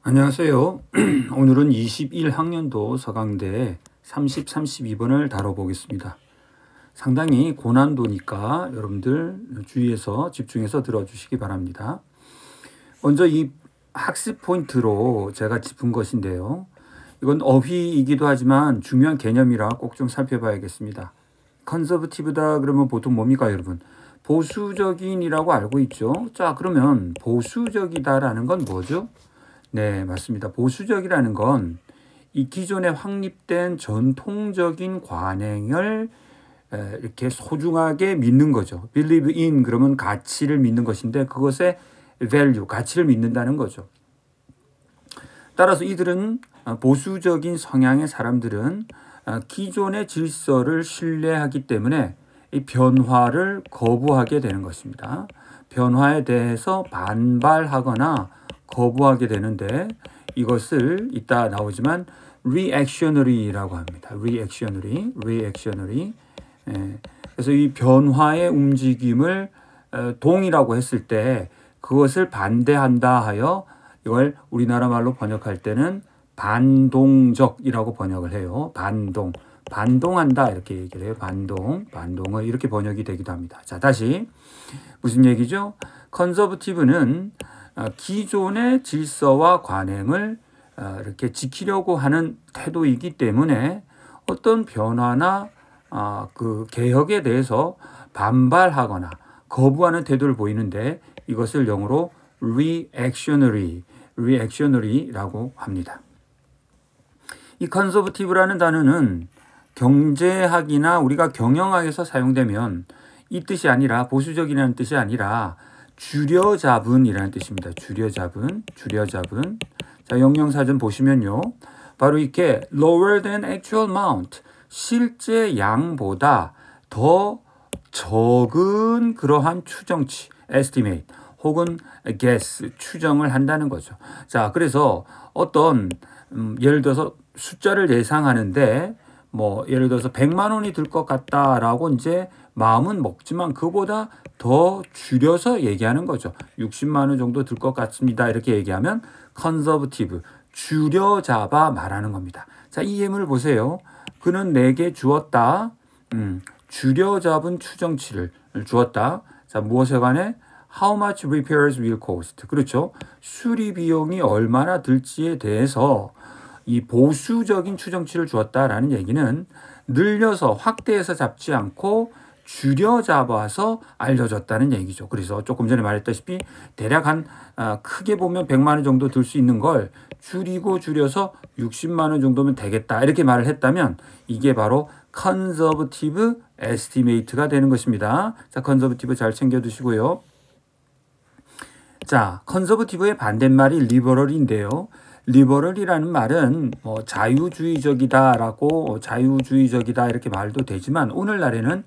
안녕하세요. 오늘은 21학년도 서강대 30, 32번을 다뤄보겠습니다. 상당히 고난도니까 여러분들 주의해서 집중해서 들어주시기 바랍니다. 먼저 이 학습 포인트로 제가 짚은 것인데요. 이건 어휘이기도 하지만 중요한 개념이라 꼭 좀 살펴봐야겠습니다. 컨서버티브다 그러면 보통 뭡니까 여러분? 보수적인이라고 알고 있죠. 자, 그러면 보수적이다라는 건 뭐죠? 네, 맞습니다. 보수적이라는 건 이 기존에 확립된 전통적인 관행을 이렇게 소중하게 믿는 거죠. believe in 그러면 가치를 믿는 것인데 그것의 value, 가치를 믿는다는 거죠. 따라서 이들은 보수적인 성향의 사람들은 기존의 질서를 신뢰하기 때문에 이 변화를 거부하게 되는 것입니다. 변화에 대해서 반발하거나 거부하게 되는데 이것을 이따 나오지만 reactionary라고 합니다. reactionary. 그래서 이 변화의 움직임을 동이라고 했을 때 그것을 반대한다 하여 이걸 우리나라 말로 번역할 때는 반동적이라고 번역을 해요. 반동한다 이렇게 얘기를 해요. 반동을 이렇게 번역이 되기도 합니다. 자, 다시 무슨 얘기죠? 컨서버티브는 기존의 질서와 관행을 이렇게 지키려고 하는 태도이기 때문에 어떤 변화나 그 개혁에 대해서 반발하거나 거부하는 태도를 보이는데 이것을 영어로 reactionary라고 합니다. 이 컨서버티브라는 단어는 경제학이나 우리가 경영학에서 사용되면 이 뜻이 아니라 보수적이라는 뜻이 아니라 줄여잡은이라는 뜻입니다. 줄여잡은. 자, 영영사전 보시면요. 바로 이렇게 lower than actual amount, 실제 양보다 더 적은 그러한 추정치, estimate, 혹은 guess, 추정을 한다는 거죠. 자, 그래서 어떤 예를 들어서 숫자를 예상하는데 뭐 예를 들어서 100만 원이 들 것 같다라고 이제 마음은 먹지만 그보다 더 줄여서 얘기하는 거죠. 60만 원 정도 들 것 같습니다. 이렇게 얘기하면 컨서버티브, 줄여잡아 말하는 겁니다. 자, 이 예문을 보세요. 그는 내게 주었다. 줄여잡은 추정치를 주었다. 자, 무엇에 관해? How much repairs will cost. 그렇죠. 수리 비용이 얼마나 들지에 대해서 이 보수적인 추정치를 주었다라는 얘기는 늘려서 확대해서 잡지 않고 줄여 잡아서 알려줬다는 얘기죠. 그래서 조금 전에 말했다시피 대략 한 크게 보면 100만 원 정도 들 수 있는 걸 줄여서 60만 원 정도면 되겠다 이렇게 말을 했다면 이게 바로 컨서버티브 에스티메이트가 되는 것입니다. 자, 컨서버티브 잘 챙겨두시고요. 자, 컨서버티브의 반대말이 리버럴인데요. 리버럴이라는 말은 뭐 자유주의적이다 이렇게 말도 되지만 오늘날에는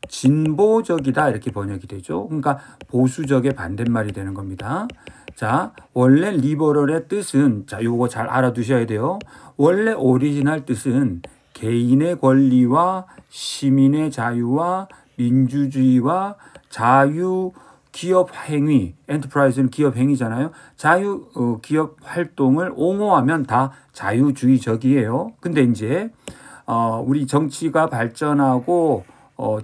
진보적이다 이렇게 번역이 되죠. 그러니까 보수적의 반대말이 되는 겁니다. 자, 원래 리버럴의 뜻은 자, 요거 잘 알아두셔야 돼요. 원래 오리지널 뜻은 개인의 권리와 시민의 자유와 민주주의와 자유 기업 행위, 엔터프라이즈는 기업 행위잖아요. 자유 기업 활동을 옹호하면 다 자유주의적이에요. 근데 이제 우리 정치가 발전하고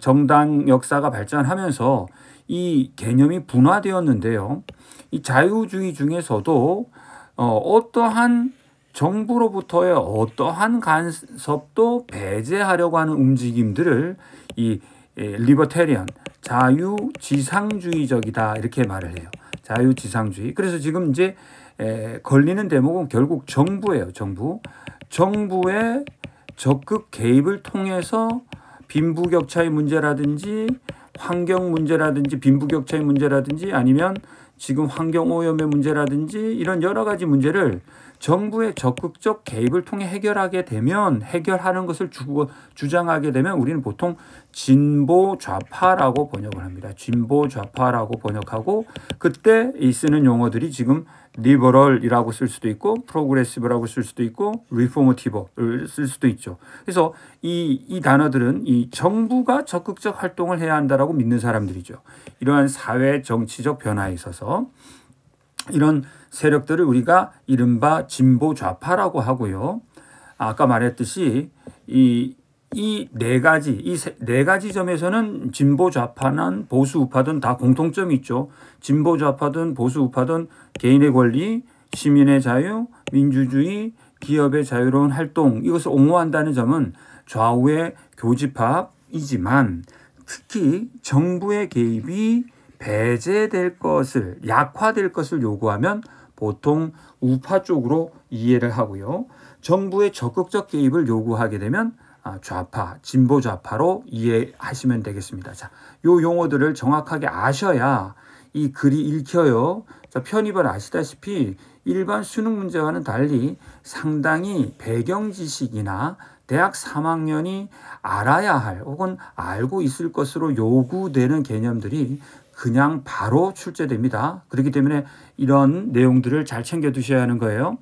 정당 역사가 발전하면서 이 개념이 분화되었는데요. 이 자유주의 중에서도 어떠한 정부로부터의 어떠한 간섭도 배제하려고 하는 움직임들을 이 리버테리언, 자유지상주의적이다 이렇게 말을 해요. 자유지상주의. 그래서 지금 이제 걸리는 대목은 결국 정부예요. 정부의 적극 개입을 통해서 빈부격차의 문제라든지 환경 문제라든지 빈부격차의 문제라든지 아니면 지금 환경오염의 문제라든지 이런 여러 가지 문제를 정부의 적극적 개입을 통해 해결하는 것을 주장하게 되면 우리는 보통 진보 좌파라고 번역을 합니다. 진보 좌파라고 번역하고 그때 쓰는 용어들이 지금 리버럴이라고 쓸 수도 있고 프로그레시브라고 쓸 수도 있고 리포머티브를 쓸 수도 있죠. 그래서 이 단어들은 이 정부가 적극적 활동을 해야 한다라고 믿는 사람들이죠. 이러한 사회 정치적 변화에 있어서 이런 세력들을 우리가 이른바 진보 좌파라고 하고요. 아까 말했듯이 이 네 가지 점에서는 진보 좌파는 보수 우파든 다 공통점이 있죠. 진보 좌파든 보수 우파든 개인의 권리, 시민의 자유, 민주주의, 기업의 자유로운 활동 이것을 옹호한다는 점은 좌우의 교집합이지만 특히 정부의 개입이 배제될 것을 약화될 것을 요구하면 보통 우파 쪽으로 이해를 하고요. 정부의 적극적 개입을 요구하게 되면 좌파, 진보 좌파로 이해하시면 되겠습니다. 자, 요 용어들을 정확하게 아셔야 이 글이 읽혀요. 자, 편입을 아시다시피 일반 수능 문제와는 달리 상당히 배경 지식이나 대학 3학년이 알아야 할 혹은 알고 있을 것으로 요구되는 개념들이 그냥 바로 출제됩니다. 그렇기 때문에 이런 내용들을 잘 챙겨 두셔야 하는 거예요.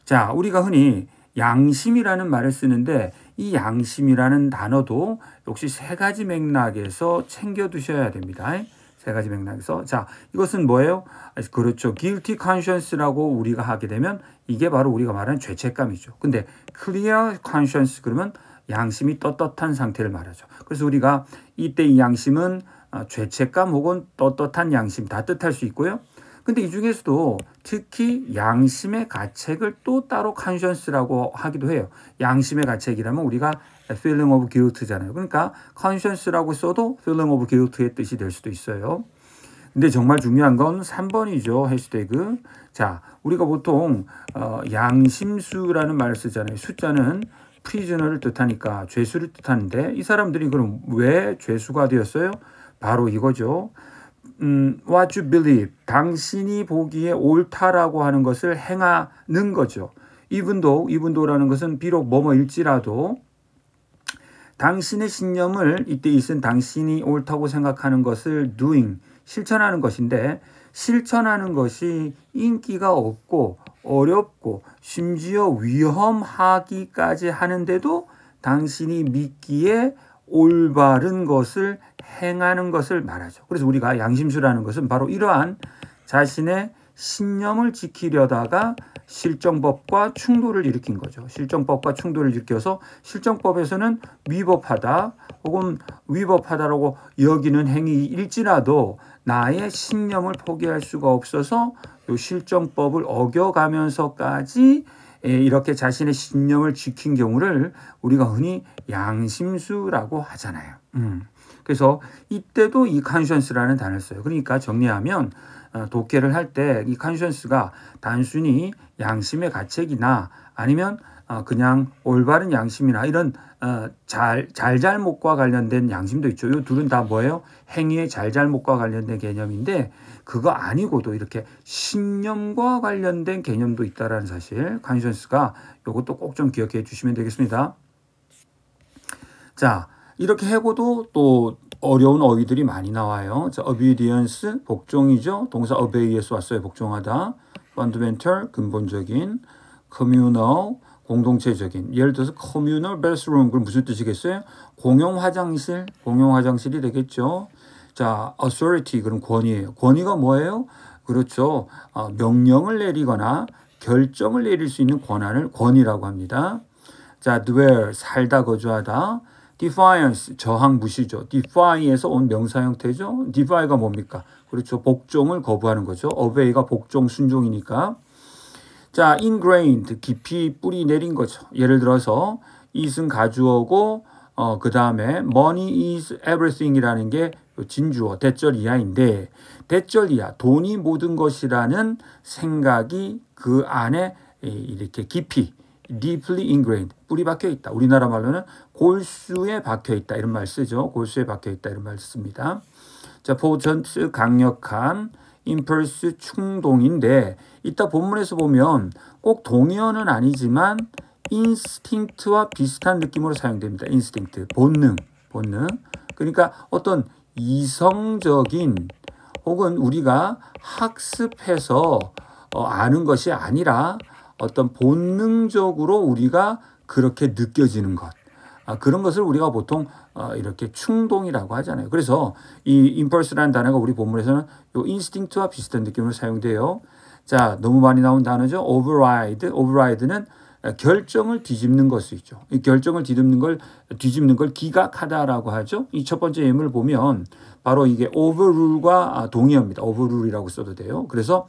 자, 우리가 흔히 양심이라는 말을 쓰는데 이 양심이라는 단어도 역시 세 가지 맥락에서 챙겨 두셔야 됩니다. 세 가지 맥락에서. 자, 이것은 뭐예요? 그렇죠. guilty conscience라고 우리가 하게 되면 이게 바로 우리가 말하는 죄책감이죠. 근데 clear conscience 그러면 양심이 떳떳한 상태를 말하죠. 그래서 우리가 이때 이 양심은 죄책감 혹은 떳떳한 양심 다 뜻할 수 있고요. 근데 이 중에서도 특히 양심의 가책을 또 따로 conscience라고 하기도 해요. 양심의 가책이라면 우리가 feeling of guilt잖아요. 그러니까 conscience라고 써도 feeling of guilt의 뜻이 될 수도 있어요. 근데 정말 중요한 건 3번이죠. 해시태그. 자, 우리가 보통 양심수라는 말을 쓰잖아요. 숫자는 prisoner를 뜻하니까 죄수를 뜻하는데 이 사람들이 그럼 왜 죄수가 되었어요? 바로 이거죠. What you believe, 당신이 보기에 옳다라고 하는 것을 행하는 거죠. even though라는 것은 비록 뭐뭐일지라도 당신의 신념을 이때 있은 당신이 옳다고 생각하는 것을 doing, 실천하는 것인데 실천하는 것이 인기가 없고 어렵고 심지어 위험하기까지 하는데도 당신이 믿기에 올바른 것을 행하는 것을 말하죠. 그래서 우리가 양심수라는 것은 바로 이러한 자신의 신념을 지키려다가 실정법과 충돌을 일으킨 거죠. 실정법과 충돌을 일으켜서 실정법에서는 위법하다 혹은 위법하다라고 여기는 행위일지라도 나의 신념을 포기할 수가 없어서 이 실정법을 어겨가면서까지 이렇게 자신의 신념을 지킨 경우를 우리가 흔히 양심수라고 하잖아요. 그래서 이때도 이 conscience라는 단어를 써요. 그러니까 정리하면 독해를 할 때 이 conscience가 단순히 양심의 가책이나 아니면 그냥 올바른 양심이나 이런 잘잘못과 관련된 양심도 있죠. 이 둘은 다 뭐예요? 행위의 잘잘못과 관련된 개념인데 그거 아니고도 이렇게 신념과 관련된 개념도 있다라는 사실, conscience가 이것도 꼭 좀 기억해 주시면 되겠습니다. 자, 이렇게 해고도 또 어려운 어휘들이 많이 나와요. 자, obedience, 복종이죠. 동사 obey에서 왔어요. 복종하다. fundamental, 근본적인. communal, 공동체적인. 예를 들어서 communal bathroom, 그럼 무슨 뜻이겠어요? 공용 화장실이 되겠죠. 자, authority, 그럼 권위예요. 권위가 뭐예요? 그렇죠. 명령을 내리거나 결정을 내릴 수 있는 권한을 권위라고 합니다. 자, dwell, 살다, 거주하다. defiance, 저항, 무시죠. defy에서 온 명사 형태죠. defy가 뭡니까? 그렇죠. 복종을 거부하는 거죠. obey가 복종, 순종이니까. 자, ingrained, 깊이 뿌리 내린 거죠. 예를 들어서 it은 가주어고 그 다음에 money is everything이라는 게 진주어, 대절 이하인데 대절 이하, 돈이 모든 것이라는 생각이 그 안에 이렇게 깊이 deeply ingrained, 뿌리 박혀 있다. 우리나라 말로는 골수에 박혀 있다. 이런 말 쓰죠. 골수에 박혀 있다. 이런 말 씁니다. 자, potent, 강력한, impulse, 충동인데 이따 본문에서 보면 꼭 동의어는 아니지만 instinct와 비슷한 느낌으로 사용됩니다. instinct, 본능. 그러니까 어떤 이성적인 혹은 우리가 학습해서 아는 것이 아니라 어떤 본능적으로 우리가 그렇게 느껴지는 것. 그런 것을 우리가 보통 이렇게 충동이라고 하잖아요. 그래서 이 impulse라는 단어가 우리 본문에서는 이 instinct와 비슷한 느낌으로 사용돼요. 자, 너무 많이 나온 단어죠. override. override는 결정을 뒤집는 것이죠. 이 결정을 뒤집는 걸 기각하다라고 하죠. 이 첫 번째 예문을 보면 바로 이게 overrule과 동의어입니다. overrule이라고 써도 돼요. 그래서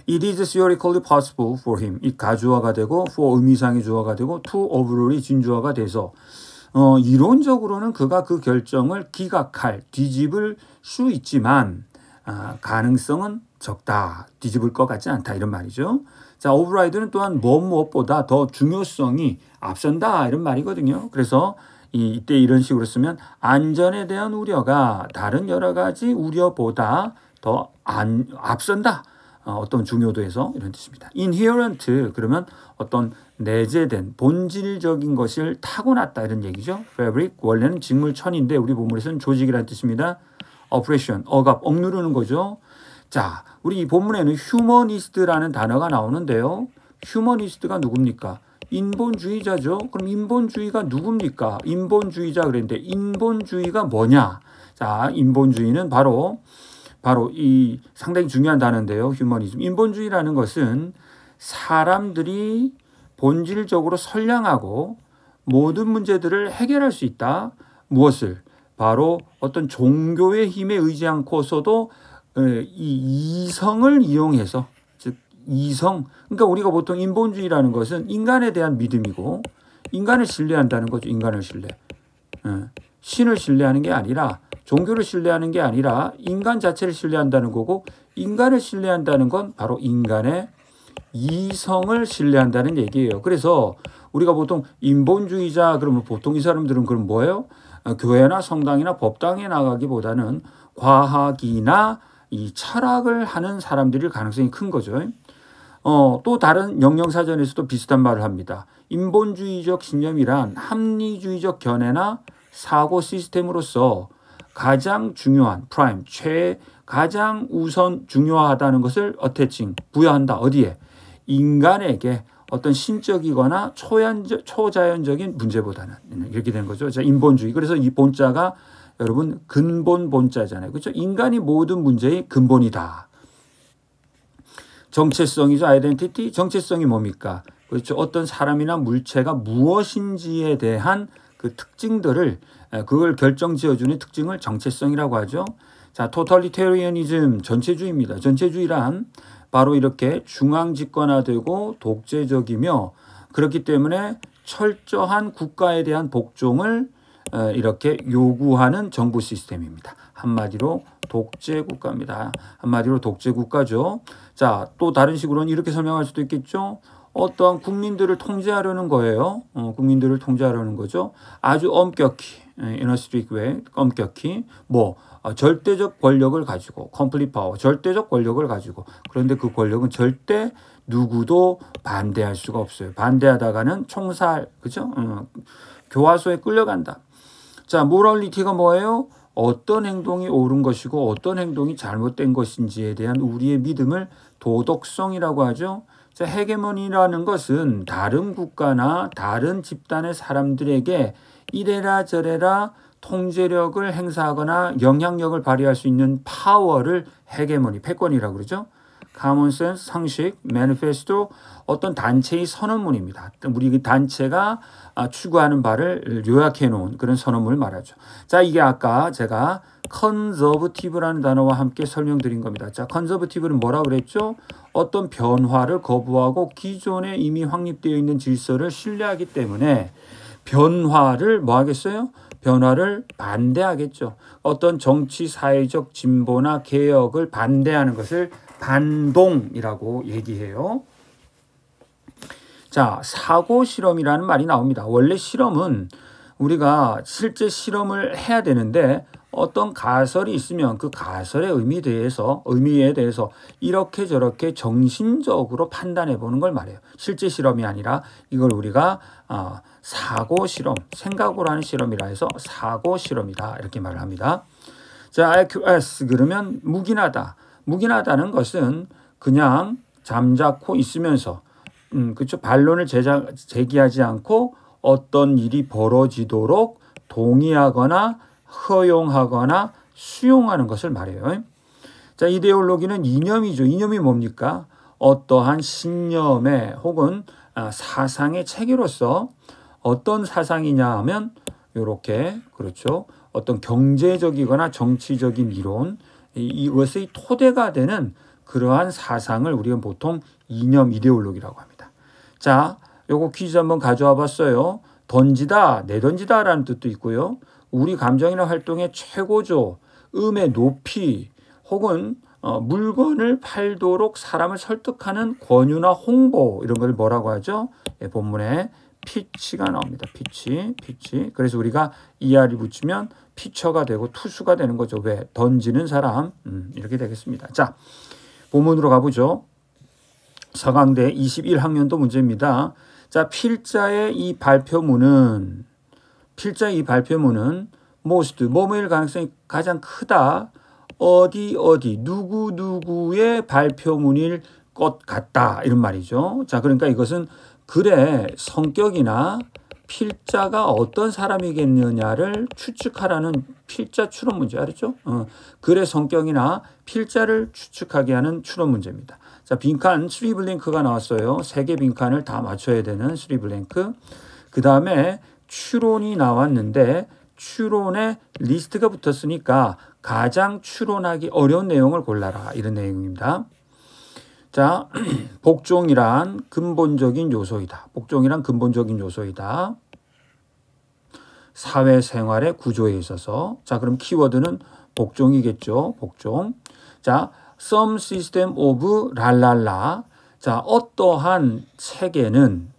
it is theoretically possible for him. 이 가주어가 되고 for 의미상의 주어가 되고 to overrule이 진주어가 돼서 이론적으로는 그가 그 결정을 기각할, 뒤집을 수 있지만 가능성은 적다. 뒤집을 것 같지 않다. 이런 말이죠. 자, override는 또한 무엇보다 더 중요성이 앞선다. 이런 말이거든요. 그래서 이때 이런 식으로 쓰면 안전에 대한 우려가 다른 여러 가지 우려보다 더 앞선다. 어떤 중요도에서 이런 뜻입니다. inherent 그러면 어떤 내재된 본질적인 것을 타고났다 이런 얘기죠. fabric 원래는 직물천인데 우리 본문에서는 조직이라는 뜻입니다. oppression 억압 억누르는 거죠. 자, 우리 이 본문에는 humanist라는 단어가 나오는데요. humanist가 누굽니까? 인본주의자죠. 그럼 인본주의가 누굽니까? 인본주의자 그랬는데 인본주의가 뭐냐? 자, 인본주의는 바로 이 상당히 중요한 단어인데요. 휴머니즘. 인본주의라는 것은 사람들이 본질적으로 선량하고 모든 문제들을 해결할 수 있다. 무엇을? 바로 어떤 종교의 힘에 의지 않고서도 이 이성을 이용해서, 즉 이성. 그러니까 우리가 보통 인본주의라는 것은 인간에 대한 믿음이고 인간을 신뢰한다는 거죠. 인간을 신뢰. 신을 신뢰하는 게 아니라 종교를 신뢰하는 게 아니라 인간 자체를 신뢰한다는 거고 인간을 신뢰한다는 건 바로 인간의 이성을 신뢰한다는 얘기예요. 그래서 우리가 보통 인본주의자 그러면 보통 이 사람들은 그럼 뭐예요? 교회나 성당이나 법당에 나가기보다는 과학이나 이 철학을 하는 사람들일 가능성이 큰 거죠. 또 다른 영영사전에서도 비슷한 말을 합니다. 인본주의적 신념이란 합리주의적 견해나 사고 시스템으로서 가장 중요한 프라임 가장 우선 중요하다는 것을 어태칭 부여한다. 어디에? 인간에게 어떤 신적이거나 초자연적인 문제보다는 이렇게 된 거죠. 자, 인본주의. 그래서 이 본자가 여러분 근본 본자잖아요. 그렇죠? 인간이 모든 문제의 근본이다. 정체성이죠. 아이덴티티. 정체성이 뭡니까? 그렇죠. 어떤 사람이나 물체가 무엇인지에 대한 그 특징들을 그걸 결정지어주는 특징을 정체성이라고 하죠. 자, 토탈리테리아니즘 전체주의입니다. 전체주의란 바로 이렇게 중앙집권화되고 독재적이며 그렇기 때문에 철저한 국가에 대한 복종을 이렇게 요구하는 정부 시스템입니다. 한마디로 독재국가입니다. 한마디로 독재국가죠. 자, 또 다른 식으로는 이렇게 설명할 수도 있겠죠. 어떠한 국민들을 통제하려는 거예요. 국민들을 통제하려는 거죠. 아주 엄격히, in a strict way, 엄격히, 절대적 권력을 가지고, complete power, 절대적 권력을 가지고. 그런데 그 권력은 절대 누구도 반대할 수가 없어요. 반대하다가는 총살, 그죠? 교화소에 끌려간다. 자, 모럴리티가 뭐예요? 어떤 행동이 옳은 것이고 어떤 행동이 잘못된 것인지에 대한 우리의 믿음을 도덕성이라고 하죠. 자, 헤게모니라는 것은 다른 국가나 다른 집단의 사람들에게 이래라 저래라 통제력을 행사하거나 영향력을 발휘할 수 있는 파워를 헤게모니, 패권이라고 그러죠. 카몬센스, 상식, 매니페스토, 어떤 단체의 선언문입니다. 우리 단체가 추구하는 바를 요약해 놓은 그런 선언문을 말하죠. 자, 이게 아까 제가 컨저버티브라는 단어와 함께 설명드린 겁니다. 자, 컨저버티브는 뭐라 그랬죠? 어떤 변화를 거부하고 기존에 이미 확립되어 있는 질서를 신뢰하기 때문에 변화를 뭐 하겠어요? 변화를 반대하겠죠. 어떤 정치 사회적 진보나 개혁을 반대하는 것을 반동이라고 얘기해요. 자, 사고 실험이라는 말이 나옵니다. 원래 실험은 우리가 실제 실험을 해야 되는데 어떤 가설이 있으면 그 가설의 의미에 대해서 이렇게 저렇게 정신적으로 판단해 보는 걸 말해요. 실제 실험이 아니라 이걸 우리가 사고 실험, 생각으로 하는 실험이라 해서 사고 실험이다 이렇게 말을 합니다. 자, IQS 그러면 묵인하다. 묵인하다는 것은 그냥 잠자코 있으면서 그렇죠. 반론을 제기하지 않고 어떤 일이 벌어지도록 동의하거나 허용하거나 수용하는 것을 말해요. 자, 이데올로기는 이념이죠. 이념이 뭡니까? 어떠한 신념의 혹은 사상의 체계로서 어떤 사상이냐 하면 이렇게 그렇죠. 어떤 경제적이거나 정치적인 이론 이것의 토대가 되는 그러한 사상을 우리는 보통 이념 이데올로기라고 합니다. 자, 요거 퀴즈 한번 가져와 봤어요. 던지다, 내던지다라는 뜻도 있고요. 우리 감정이나 활동의 최고조, 음의 높이 혹은 물건을 팔도록 사람을 설득하는 권유나 홍보 이런 걸 뭐라고 하죠? 예, 본문에 피치가 나옵니다. 피치. 그래서 우리가 ER이 붙이면 피처가 되고 투수가 되는 거죠. 왜? 던지는 사람. 이렇게 되겠습니다. 자, 본문으로 가보죠. 서강대 21학년도 문제입니다. 자, 필자의 이 발표문은 most, 뭐뭐일 가능성이 가장 크다. 어디, 누구의 발표문일 것 같다. 이런 말이죠. 자, 그러니까 이것은 글의 성격이나 필자가 어떤 사람이겠느냐를 추측하라는 필자 추론 문제 알았죠? 글의 성격이나 필자를 추측하게 하는 추론 문제입니다. 자, 빈칸 3블랭크가 나왔어요. 3개 빈칸을 다 맞춰야 되는 3블랭크. 그 다음에 추론이 나왔는데 추론에 리스트가 붙었으니까 가장 추론하기 어려운 내용을 골라라. 이런 내용입니다. 자, 복종이란 근본적인 요소이다. 사회생활의 구조에 있어서. 자, 그럼 키워드는 복종이겠죠. 복종. 자, some system of 랄랄라. 자, 어떠한 체계는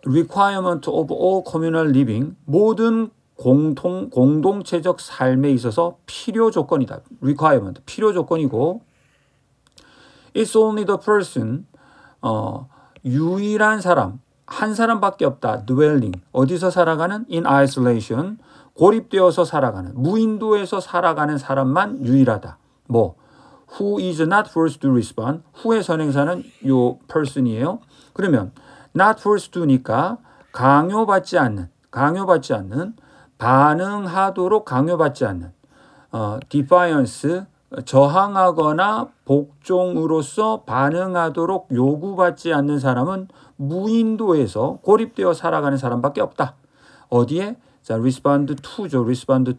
requirement of all communal living. 모든 공동체적 삶에 있어서 필요 조건이다. requirement, 필요 조건이고 It's only the person, 유일한 사람, 한 사람밖에 없다. dwelling, 어디서 살아가는? in isolation, 고립되어서 살아가는, 무인도에서 살아가는 사람만 유일하다. 뭐, who is not forced to respond, who의 선행사는 요 person이에요. 그러면 not forced to니까 강요받지 않는, 반응하도록 강요받지 않는, defiance, 저항하거나 복종으로서 반응하도록 요구받지 않는 사람은 무인도에서 고립되어 살아가는 사람밖에 없다. 어디에? 자, respond to죠. respond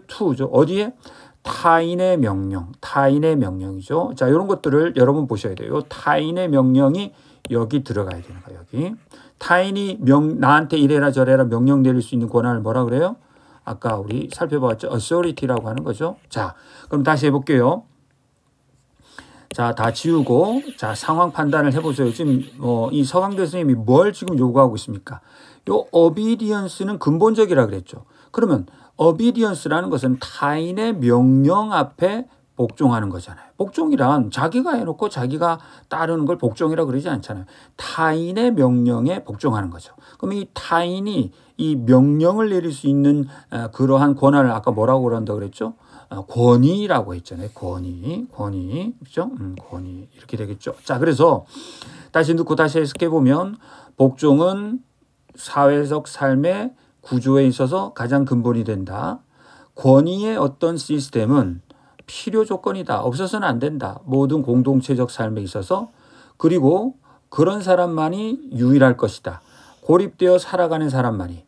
to죠. 어디에? 타인의 명령이죠. 자, 이런 것들을 여러분 보셔야 돼요. 타인의 명령이 여기 들어가야 되는 거예요. 여기. 타인이 나한테 이래라 저래라 명령 내릴 수 있는 권한을 뭐라 그래요? 아까 우리 살펴봤죠. authority라고 하는 거죠. 자, 그럼 다시 해볼게요. 자, 다 지우고, 자, 상황 판단을 해보세요. 지금, 이 서강대 선생님이 뭘 지금 요구하고 있습니까? 요 obedience는 근본적이라 그랬죠. 그러면 obedience라는 것은 타인의 명령 앞에 복종하는 거잖아요. 복종이란 자기가 해놓고 자기가 따르는 걸 복종이라 그러지 않잖아요. 타인의 명령에 복종하는 거죠. 그럼 이 타인이 이 명령을 내릴 수 있는 그러한 권한을 아까 뭐라고 그런다 그랬죠? 권위라고 했잖아요. 권위. 그렇죠? 권위. 이렇게 되겠죠. 자, 그래서 다시 넣고 다시 해석해 보면 복종은 사회적 삶의 구조에 있어서 가장 근본이 된다. 권위의 어떤 시스템은 필요 조건이다. 없어서는 안 된다. 모든 공동체적 삶에 있어서. 그리고 그런 사람만이 유일할 것이다. 고립되어 살아가는 사람만이.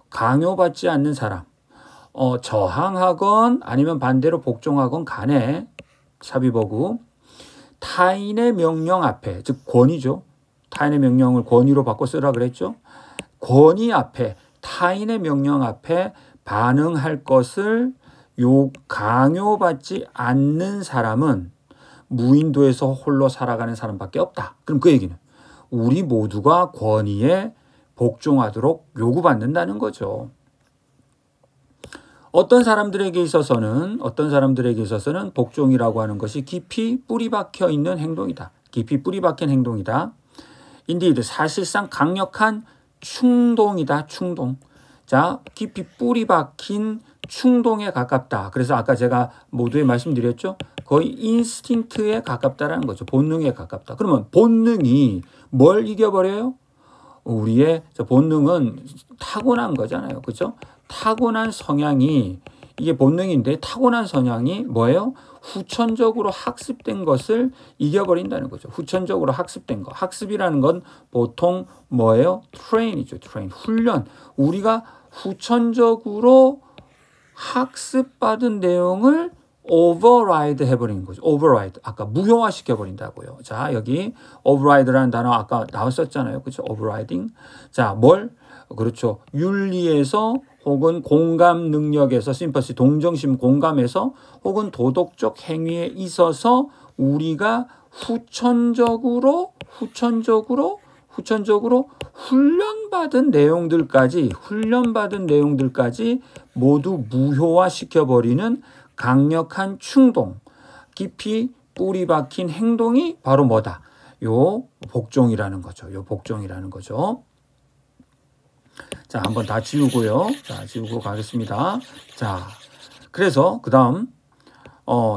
강요받지 않는 사람. 저항하건 아니면 반대로 복종하건 간에 삽입어구. 타인의 명령 앞에, 즉 권위죠. 타인의 명령을 권위로 바꿔 쓰라 그랬죠. 권위 앞에, 타인의 명령 앞에 반응할 것을 강요받지 않는 사람은 무인도에서 홀로 살아가는 사람밖에 없다. 그럼 그 얘기는 우리 모두가 권위에 복종하도록 요구받는다는 거죠. 어떤 사람들에게 있어서는 복종이라고 하는 것이 깊이 뿌리 박혀 있는 행동이다. 깊이 뿌리 박힌 행동이다. indeed, 사실상 강력한 충동이다. 충동. 자, 깊이 뿌리 박힌 충동에 가깝다. 그래서 아까 제가 모두에 말씀드렸죠. 거의 인스팅트에 가깝다라는 거죠. 본능에 가깝다. 그러면 본능이 뭘 이겨버려요? 우리의 본능은 타고난 거잖아요. 그렇죠? 타고난 성향이 이게 본능인데 타고난 성향이 뭐예요? 후천적으로 학습된 것을 이겨버린다는 거죠. 후천적으로 학습된 거. 학습이라는 건 보통 뭐예요? 트레인이죠. 트레인. 훈련. 우리가 후천적으로 학습받은 내용을 override 해버리는 거죠. override. 아까 무효화 시켜버린다고요. 자, 여기 override라는 단어 아까 나왔었잖아요. 그렇죠? overriding. 자, 뭘? 그렇죠. 윤리에서 혹은 공감 능력에서 심퍼시 동정심 공감에서 혹은 도덕적 행위에 있어서 우리가 후천적으로 훈련받은 내용들까지 모두 무효화 시켜버리는 강력한 충동, 깊이 뿌리 박힌 행동이 바로 뭐다? 요 복종이라는 거죠. 자, 한번 다 지우고요. 자, 지우고 가겠습니다. 자, 그래서 그 다음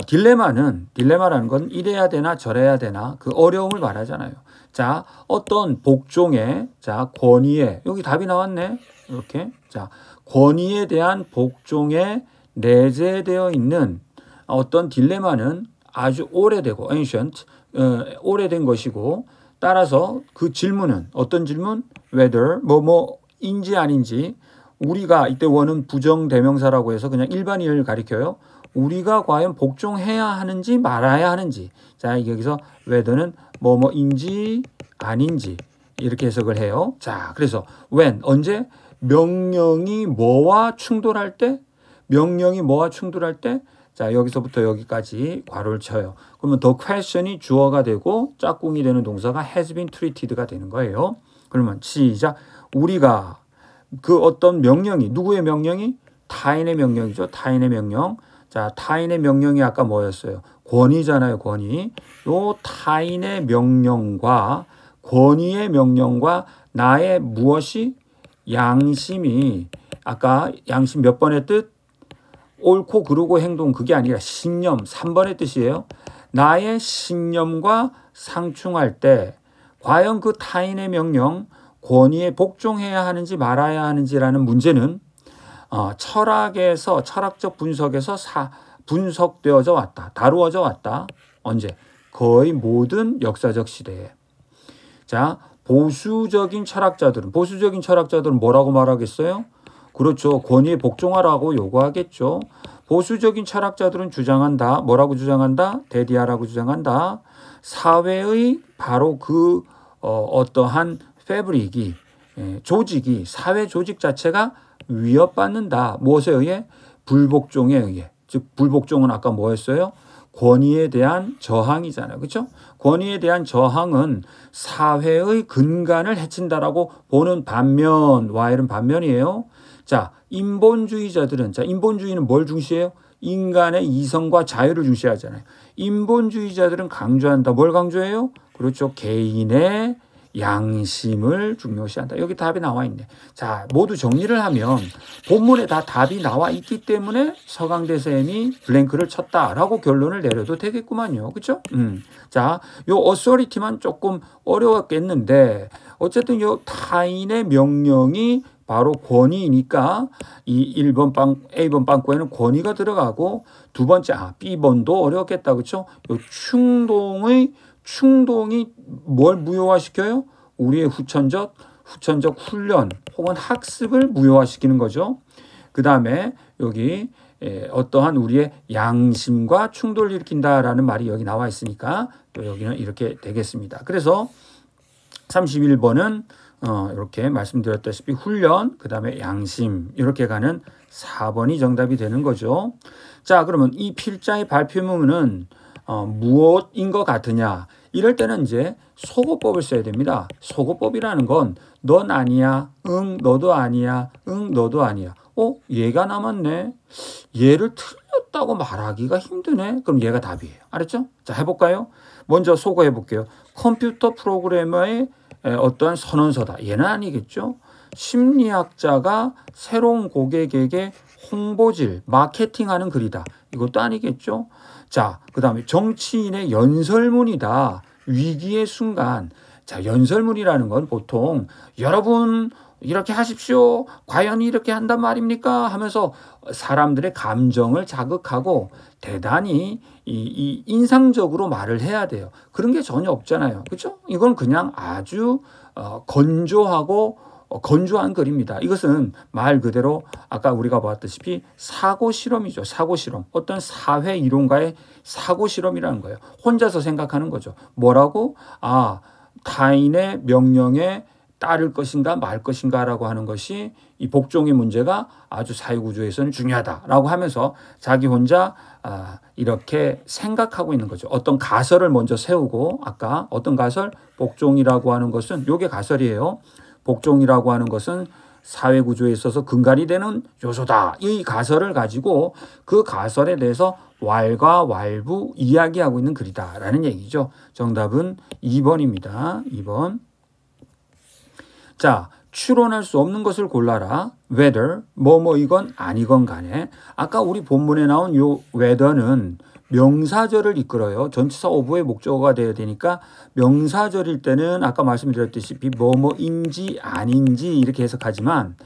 딜레마라는 건 이래야 되나 저래야 되나 그 어려움을 말하잖아요. 자, 어떤 복종의 권위에 여기 답이 나왔네. 이렇게 자, 권위에 대한 복종에 내재되어 있는 어떤 딜레마는 아주 오래되고 ancient 오래된 것이고 따라서 그 질문은 어떤 질문? whether 뭐뭐인지 아닌지 우리가 이때 원은 부정대명사라고 해서 그냥 일반인을 가리켜요. 우리가 과연 복종해야 하는지 말아야 하는지 자 여기서 whether는 뭐뭐인지 아닌지 이렇게 해석을 해요. 자 그래서 when 언제 명령이 뭐와 충돌할 때 자 여기서부터 여기까지 괄호를 쳐요. 그러면 the question이 주어가 되고 짝꿍이 되는 동사가 has been treated가 되는 거예요. 그러면 시작. 우리가 그 어떤 명령이 누구의 명령이? 타인의 명령이죠. 타인의 명령. 자 타인의 명령이 아까 뭐였어요? 권위잖아요. 권위. 요 타인의 명령과 권위의 명령과 나의 무엇이? 양심이 아까 양심 몇 번의 뜻? 옳고 그르고 행동 그게 아니라 신념 3번의 뜻이에요. 나의 신념과 상충할 때 과연 그 타인의 명령 권위에 복종해야 하는지 말아야 하는지라는 문제는 철학에서 철학적 분석에서 분석되어져 왔다. 다루어져 왔다. 언제? 거의 모든 역사적 시대에. 자 보수적인 철학자들은 뭐라고 말하겠어요? 그렇죠. 권위에 복종하라고 요구하겠죠. 보수적인 철학자들은 주장한다. 뭐라고 주장한다? 대디아라고 주장한다. 사회의 바로 그 어떠한 패브릭이 조직이 사회 조직 자체가 위협받는다. 무엇에 의해? 불복종에 의해. 즉 불복종은 아까 뭐였어요? 권위에 대한 저항이잖아요. 그렇죠? 권위에 대한 저항은 사회의 근간을 해친다라고 보는 반면 와일은 반면이에요. 자, 인본주의자들은 인본주의는 뭘 중시해요? 인간의 이성과 자유를 중시하잖아요. 인본주의자들은 강조한다. 뭘 강조해요? 그렇죠. 개인의 양심을 중요시한다. 여기 답이 나와 있네. 자, 모두 정리를 하면 본문에 다 답이 나와 있기 때문에 서강대 쌤이 블랭크를 쳤다라고 결론을 내려도 되겠구만요. 그렇죠? 자, 요 authority만 조금 어려웠겠는데 어쨌든 요 타인의 명령이 바로 권위이니까 이 A번 빵꾸에는 권위가 들어가고 두 번째 B번도 어려웠겠다. 그렇죠? 요 충동이 뭘 무효화시켜요? 우리의 후천적 훈련 혹은 학습을 무효화시키는 거죠. 그 다음에 여기 어떠한 우리의 양심과 충돌을 일으킨다라는 말이 여기 나와 있으니까 또 여기는 이렇게 되겠습니다. 그래서 31번은 이렇게 말씀드렸다시피 훈련, 그 다음에 양심 이렇게 가는 4번이 정답이 되는 거죠. 자 그러면 이 필자의 발표문은 무엇인 것 같으냐? 이럴 때는 이제 소거법을 써야 됩니다. 소거법이라는 건 넌 아니야, 응 너도 아니야, 응 너도 아니야. 얘가 남았네. 얘를 틀렸다고 말하기가 힘드네. 그럼 얘가 답이에요. 알았죠? 자 해볼까요? 먼저 소거해 볼게요. 컴퓨터 프로그래머의 어떠한 선언서다. 얘는 아니겠죠. 심리학자가 새로운 고객에게 홍보질, 마케팅하는 글이다. 이것도 아니겠죠. 자, 그 다음에 정치인의 연설문이다. 위기의 순간. 자, 연설문이라는 건 보통 여러분 이렇게 하십시오. 과연 이렇게 한단 말입니까? 하면서 사람들의 감정을 자극하고 대단히 이 인상적으로 말을 해야 돼요. 그런 게 전혀 없잖아요. 그렇죠? 이건 그냥 아주 건조하고 건조한 글입니다. 이것은 말 그대로 아까 우리가 보았다시피 사고 실험이죠. 사고 실험. 어떤 사회 이론가의 사고 실험이라는 거예요. 혼자서 생각하는 거죠. 뭐라고? 타인의 명령에 따를 것인가 말 것인가라고 하는 것이 이 복종의 문제가 아주 사회구조에서는 중요하다라고 하면서 자기 혼자 이렇게 생각하고 있는 거죠. 어떤 가설을 먼저 세우고 아까 어떤 가설? 복종이라고 하는 것은 요게 가설이에요. 복종이라고 하는 것은 사회구조에 있어서 근간이 되는 요소다. 이 가설을 가지고 그 가설에 대해서 왈가왈부 이야기하고 있는 글이다라는 얘기죠. 정답은 2번입니다. 2번. 자, 추론할 수 없는 것을 골라라. whether 뭐뭐이건 아니건 간에 아까 우리 본문에 나온 요 whether는 명사절을 이끌어요. 전치사 오브의 목적어가 되어야 되니까 명사절일 때는 아까 말씀드렸듯이 뭐뭐인지 아닌지 이렇게 해석하지만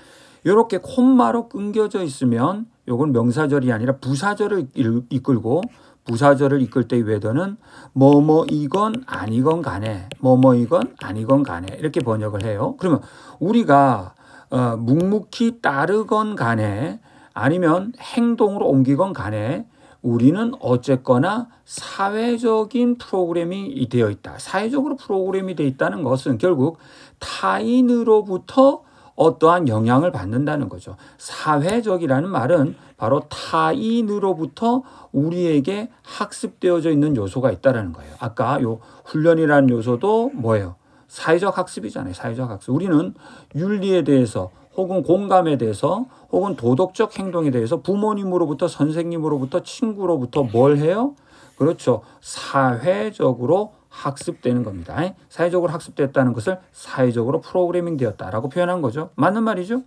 이렇게 콤마로 끊겨져 있으면 요건 명사절이 아니라 부사절을 이끌고 부사절을 이끌 때의 whether는 뭐뭐이건 아니건 간에 뭐뭐이건 아니건 간에 이렇게 번역을 해요. 그러면 우리가 묵묵히 따르건 간에 아니면 행동으로 옮기건 간에 우리는 어쨌거나 사회적인 프로그램이 되어 있다. 사회적으로 프로그램이 되어 있다는 것은 결국 타인으로부터 어떠한 영향을 받는다는 거죠. 사회적이라는 말은 바로 타인으로부터 우리에게 학습되어져 있는 요소가 있다는 거예요. 아까 요 훈련이라는 요소도 뭐예요? 사회적 학습이잖아요. 사회적 학습. 우리는 윤리에 대해서 혹은 공감에 대해서 혹은 도덕적 행동에 대해서 부모님으로부터 선생님으로부터 친구로부터 뭘 해요? 그렇죠. 사회적으로 학습되는 겁니다. 사회적으로 학습됐다는 것을 사회적으로 프로그래밍 되었다라고 표현한 거죠. 맞는 말이죠.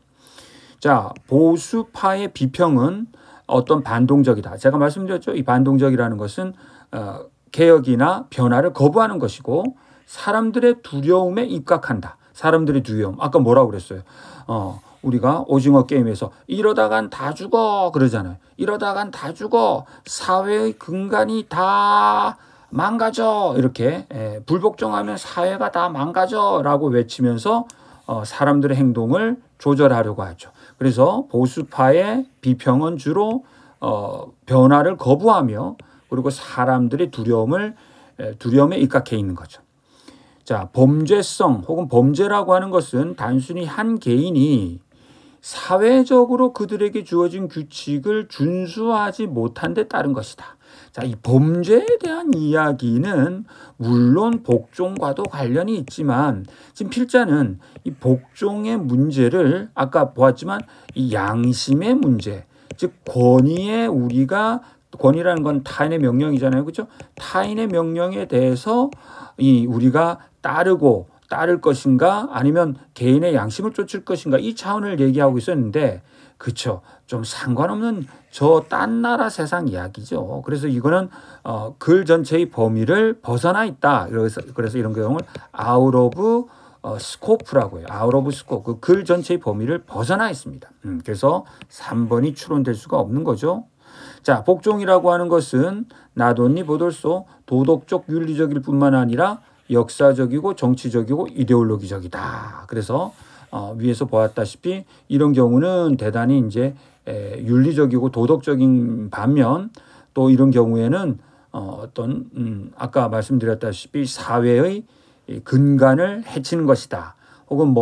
자, 보수파의 비평은 어떤 반동적이다. 제가 말씀드렸죠. 이 반동적이라는 것은 개혁이나 변화를 거부하는 것이고 사람들의 두려움에 입각한다. 사람들의 두려움. 아까 뭐라고 그랬어요? 우리가 오징어 게임에서 이러다간 다 죽어 그러잖아요. 이러다간 다 죽어. 사회의 근간이 다 망가져. 이렇게 불복종하면 사회가 다 망가져 라고 외치면서 사람들의 행동을 조절하려고 하죠. 그래서 보수파의 비평은 주로 변화를 거부하며 그리고 사람들의 두려움에 입각해 있는 거죠. 자, 범죄성 혹은 범죄라고 하는 것은 단순히 한 개인이 사회적으로 그들에게 주어진 규칙을 준수하지 못한 데 따른 것이다. 자, 이 범죄에 대한 이야기는 물론 복종과도 관련이 있지만 지금 필자는 이 복종의 문제를 아까 보았지만 이 양심의 문제, 즉 권위라는 건 타인의 명령이잖아요. 그렇죠? 타인의 명령에 대해서 우리가 따를 것인가 아니면 개인의 양심을 쫓을 것인가 이 차원을 얘기하고 있었는데 그렇죠. 좀 상관없는 저 딴 나라 세상 이야기죠. 그래서 이거는 글 전체의 범위를 벗어나 있다. 그래서 이런 경우를 out of scope라고 해요. out of scope. 그 글 전체의 범위를 벗어나 있습니다. 그래서 3번이 추론될 수가 없는 거죠. 자, 복종이라고 하는 것은 not only but also 도덕적 윤리적일 뿐만 아니라 역사적이고 정치적이고 이데올로기적이다. 그래서 위에서 보았다시피 이런 경우는 대단히 이제 윤리적이고 도덕적인 반면 또 이런 경우에는 아까 말씀드렸다시피 사회의 근간을 해치는 것이다. 혹은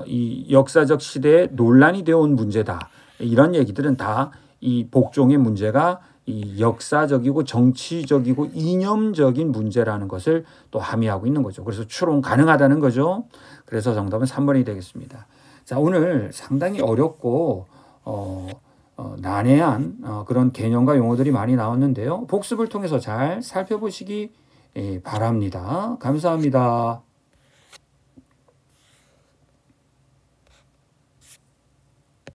이 역사적 시대에 논란이 되어 온 문제다. 이런 얘기들은 다 이 복종의 문제가 이 역사적이고 정치적이고 이념적인 문제라는 것을 또 함의하고 있는 거죠. 그래서 추론 가능하다는 거죠. 그래서 정답은 3번이 되겠습니다. 자, 오늘 상당히 어렵고 난해한 그런 개념과 용어들이 많이 나왔는데요. 복습을 통해서 잘 살펴보시기 바랍니다. 감사합니다.